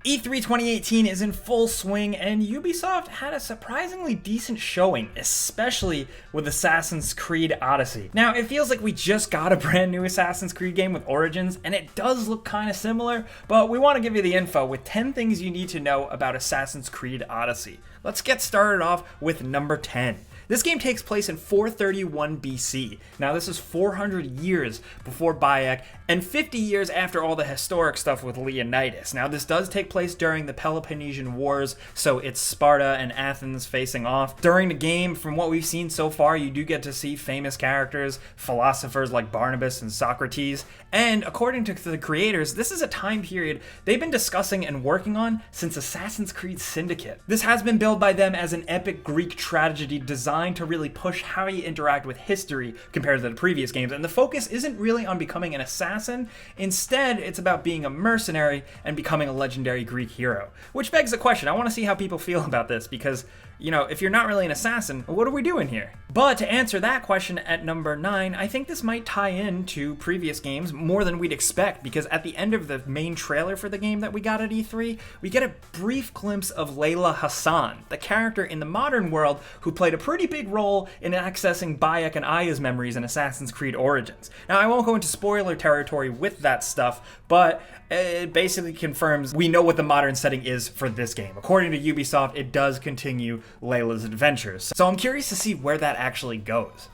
E3 2018 is in full swing, and Ubisoft had a surprisingly decent showing, especially with Assassin's Creed Odyssey. Now, it feels like we just got a brand new Assassin's Creed game with Origins, and it does look kind of similar, but we want to give you the info with 10 things you need to know about Assassin's Creed Odyssey. Let's get started off with number 10. This game takes place in 431 BC. Now, this is 400 years before Bayek and 50 years after all the historic stuff with Leonidas. Now, this does take place during the Peloponnesian Wars, so it's Sparta and Athens facing off. During the game, from what we've seen so far, you do get to see famous characters, philosophers like Barnabas and Socrates, and according to the creators, this is a time period they've been discussing and working on since Assassin's Creed Syndicate. This has been billed by them as an epic Greek tragedy designed to really push how you interact with history compared to the previous games, and the focus isn't really on becoming an assassin. Instead, it's about being a mercenary and becoming a legendary Greek hero. Which begs the question, I want to see how people feel about this, because, you know, if you're not really an assassin, what are we doing here? But to answer that question at number 9, I think this might tie in to previous games more than we'd expect, because at the end of the main trailer for the game that we got at E3, we get a brief glimpse of Layla Hassan, the character in the modern world who played a pretty big role in accessing Bayek and Aya's memories in Assassin's Creed Origins. Now, I won't go into spoiler territory with that stuff, but it basically confirms we know what the modern setting is for this game. According to Ubisoft, it does continue Layla's adventures. So I'm curious to see where that actually goes.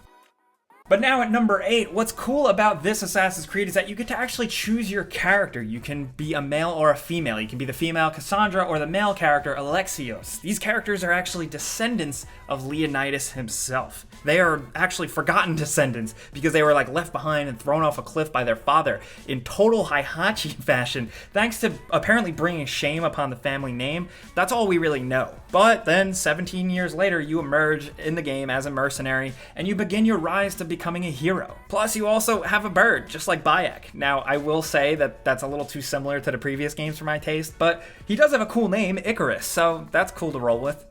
But now at number 8, what's cool about this Assassin's Creed is that you get to actually choose your character. You can be a male or a female. You can be the female Cassandra or the male character Alexios. These characters are actually descendants of Leonidas himself. They are actually forgotten descendants because they were left behind and thrown off a cliff by their father in total Heihachi fashion, thanks to apparently bringing shame upon the family name. That's all we really know. But then 17 years later, you emerge in the game as a mercenary and you begin your rise to becoming a hero. Plus, you also have a bird, just like Bayek. Now, I will say that that's a little too similar to the previous games for my taste, but he does have a cool name, Icarus, so that's cool to roll with.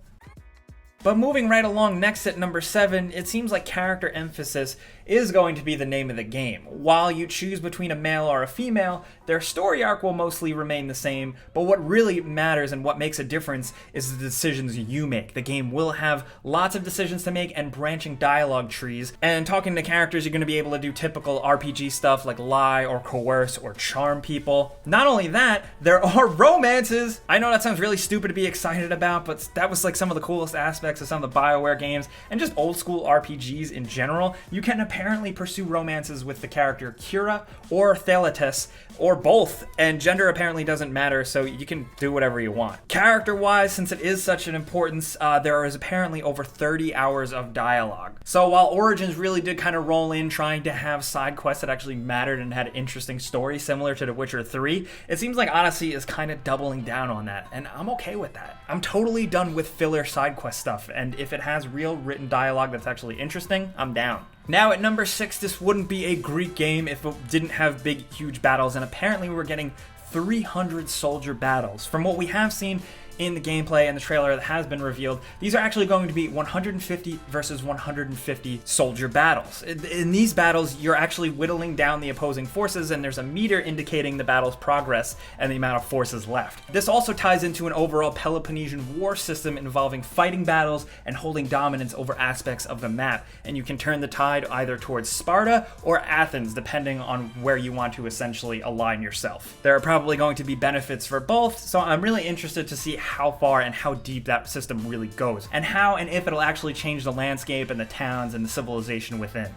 But moving right along, next at number 7, it seems like character emphasis is going to be the name of the game. While you choose between a male or a female, their story arc will mostly remain the same, but what really matters and what makes a difference is the decisions you make. The game will have lots of decisions to make and branching dialogue trees, and talking to characters, you're going to be able to do typical RPG stuff like lie or coerce or charm people. Not only that, there are romances! I know that sounds really stupid to be excited about, but that was some of the coolest aspects of some of the BioWare games and just old school RPGs in general. You can apparently pursue romances with the character Kira or Thelatus, or both, and gender apparently doesn't matter, so you can do whatever you want. Character-wise, since it is such an importance, there is apparently over 30 hours of dialogue. So while Origins really did kind of roll in trying to have side quests that actually mattered and had an interesting story similar to The Witcher 3, it seems like Odyssey is kind of doubling down on that, and I'm okay with that. I'm totally done with filler side quest stuff, and if it has real written dialogue that's actually interesting, I'm down. Now at number 6, this wouldn't be a Greek game if it didn't have big, huge battles, and apparently we're getting 300 soldier battles. From what we have seen in the gameplay and the trailer that has been revealed, these are actually going to be 150 versus 150 soldier battles. In these battles, you're actually whittling down the opposing forces, and there's a meter indicating the battle's progress and the amount of forces left. This also ties into an overall Peloponnesian War system involving fighting battles and holding dominance over aspects of the map, and you can turn the tide either towards Sparta or Athens, depending on where you want to essentially align yourself. There are probably going to be benefits for both, so I'm really interested to see how far and how deep that system really goes, and how and if it'll actually change the landscape and the towns and the civilization within.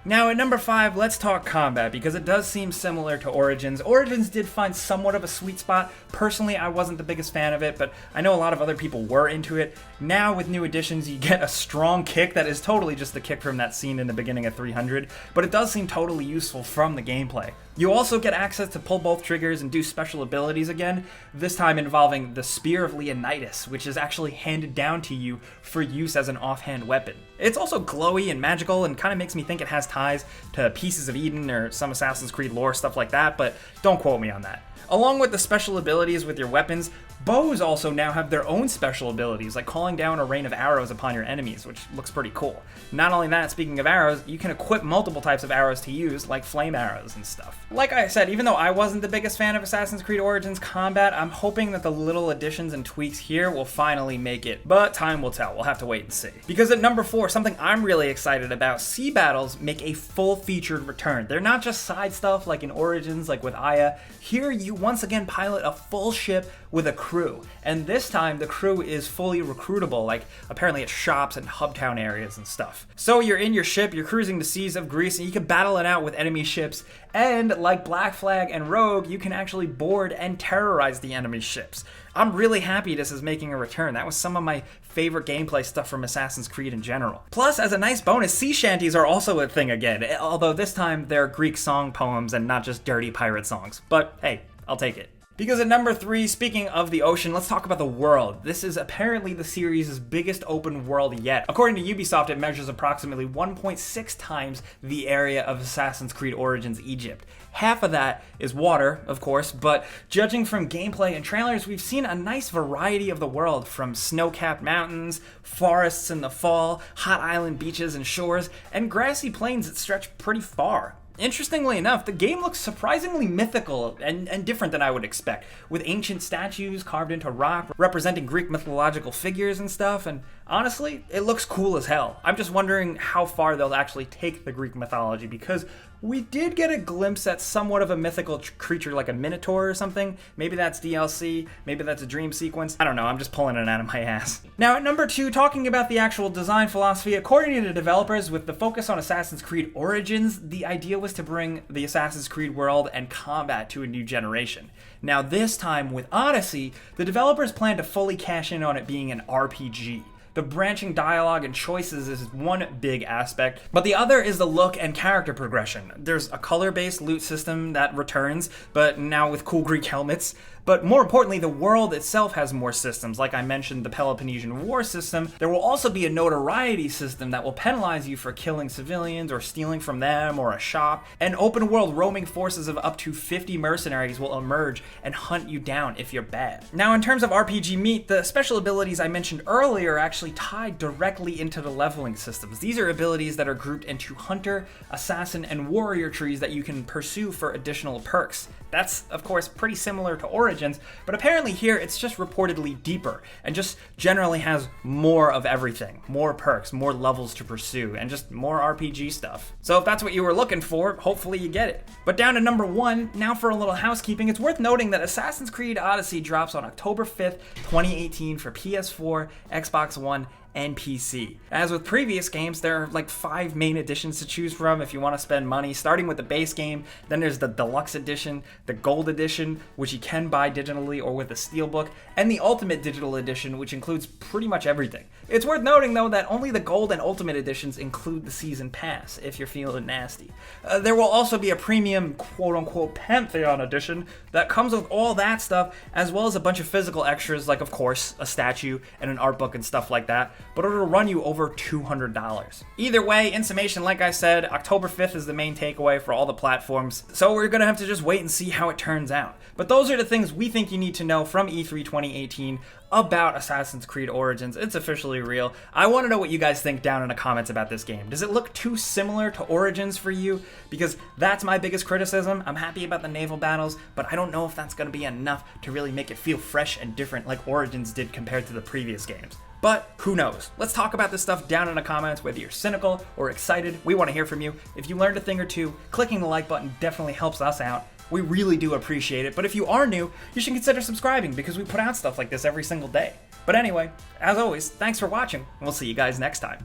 Now at number 5, let's talk combat, because it does seem similar to Origins. Origins did find somewhat of a sweet spot. Personally, I wasn't the biggest fan of it, but I know a lot of other people were into it. Now with new additions, you get a strong kick that is totally just the kick from that scene in the beginning of 300, but it does seem totally useful from the gameplay. You also get access to pull both triggers and do special abilities again, this time involving the Spear of Leonidas, which is actually handed down to you for use as an offhand weapon. It's also glowy and magical and kind of makes me think it has ties to Pieces of Eden or some Assassin's Creed lore, stuff like that, but don't quote me on that. Along with the special abilities with your weapons, bows also now have their own special abilities, like calling down a rain of arrows upon your enemies, which looks pretty cool. Not only that, speaking of arrows, you can equip multiple types of arrows to use, like flame arrows and stuff. Like I said, even though I wasn't the biggest fan of Assassin's Creed Origins combat, I'm hoping that the little additions and tweaks here will finally make it, but time will tell. We'll have to wait and see. Because at number 4, something I'm really excited about, sea battles make a full-featured return. They're not just side stuff like in Origins, like with Aya. Here, you once again pilot a full ship with a crew, and this time the crew is fully recruitable, like apparently at shops and hubtown areas and stuff. So you're in your ship, you're cruising the seas of Greece, and you can battle it out with enemy ships, and like Black Flag and Rogue, you can actually board and terrorize the enemy ships. I'm really happy this is making a return. That was some of my favorite gameplay stuff from Assassin's Creed in general. Plus, as a nice bonus, sea shanties are also a thing again, although this time they're Greek song poems and not just dirty pirate songs. But hey, I'll take it. Because at number 3, speaking of the ocean, let's talk about the world. This is apparently the series' biggest open world yet. According to Ubisoft, it measures approximately 1.6 times the area of Assassin's Creed Origins Egypt. Half of that is water, of course, but judging from gameplay and trailers, we've seen a nice variety of the world, from snow-capped mountains, forests in the fall, hot island beaches and shores, and grassy plains that stretch pretty far. Interestingly enough, the game looks surprisingly mythical and different than I would expect, with ancient statues carved into rock representing Greek mythological figures and stuff, and honestly, it looks cool as hell. I'm just wondering how far they'll actually take the Greek mythology, because we did get a glimpse at somewhat of a mythical creature like a minotaur or something. Maybe that's DLC, maybe that's a dream sequence. I don't know, I'm just pulling it out of my ass. Now at number 2, talking about the actual design philosophy, according to the developers, with the focus on Assassin's Creed Origins, the idea was to bring the Assassin's Creed world and combat to a new generation. Now this time with Odyssey, the developers plan to fully cash in on it being an RPG. The branching dialogue and choices is one big aspect, but the other is the look and character progression. There's a color-based loot system that returns, but now with cool Greek helmets. But more importantly, the world itself has more systems. Like I mentioned, the Peloponnesian War system. There will also be a notoriety system that will penalize you for killing civilians or stealing from them or a shop. And open world roaming forces of up to 50 mercenaries will emerge and hunt you down if you're bad. Now, in terms of RPG meat, the special abilities I mentioned earlier are actually tied directly into the leveling systems. These are abilities that are grouped into hunter, assassin, and warrior trees that you can pursue for additional perks. That's, of course, pretty similar to Origins, but apparently here it's just reportedly deeper and just generally has more of everything. More perks, more levels to pursue, and just more RPG stuff. So if that's what you were looking for, hopefully you get it. But down to number 1, now for a little housekeeping, it's worth noting that Assassin's Creed Odyssey drops on October 5th, 2018 for PS4, Xbox One, and PC. As with previous games, there are like 5 main editions to choose from if you want to spend money, starting with the base game. Then there's the deluxe edition, the gold edition, which you can buy digitally or with a steelbook, and the ultimate digital edition, which includes pretty much everything. It's worth noting though that only the gold and ultimate editions include the season pass if you're feeling nasty. There will also be a premium quote-unquote Pantheon edition that comes with all that stuff, as well as a bunch of physical extras like, of course, a statue and an art book and stuff like that, but it'll run you over $200. Either way, in summation, like I said, October 5th is the main takeaway for all the platforms, so we're gonna have to just wait and see how it turns out. But those are the things we think you need to know from E3 2018 about Assassin's Creed Origins. It's officially real. I want to know what you guys think down in the comments about this game. Does it look too similar to Origins for you? Because that's my biggest criticism. I'm happy about the naval battles, but I don't know if that's going to be enough to really make it feel fresh and different like Origins did compared to the previous games. But who knows? Let's talk about this stuff down in the comments, whether you're cynical or excited. We want to hear from you. If you learned a thing or two, clicking the like button definitely helps us out. We really do appreciate it, but if you are new, you should consider subscribing because we put out stuff like this every single day. But anyway, as always, thanks for watching, and we'll see you guys next time.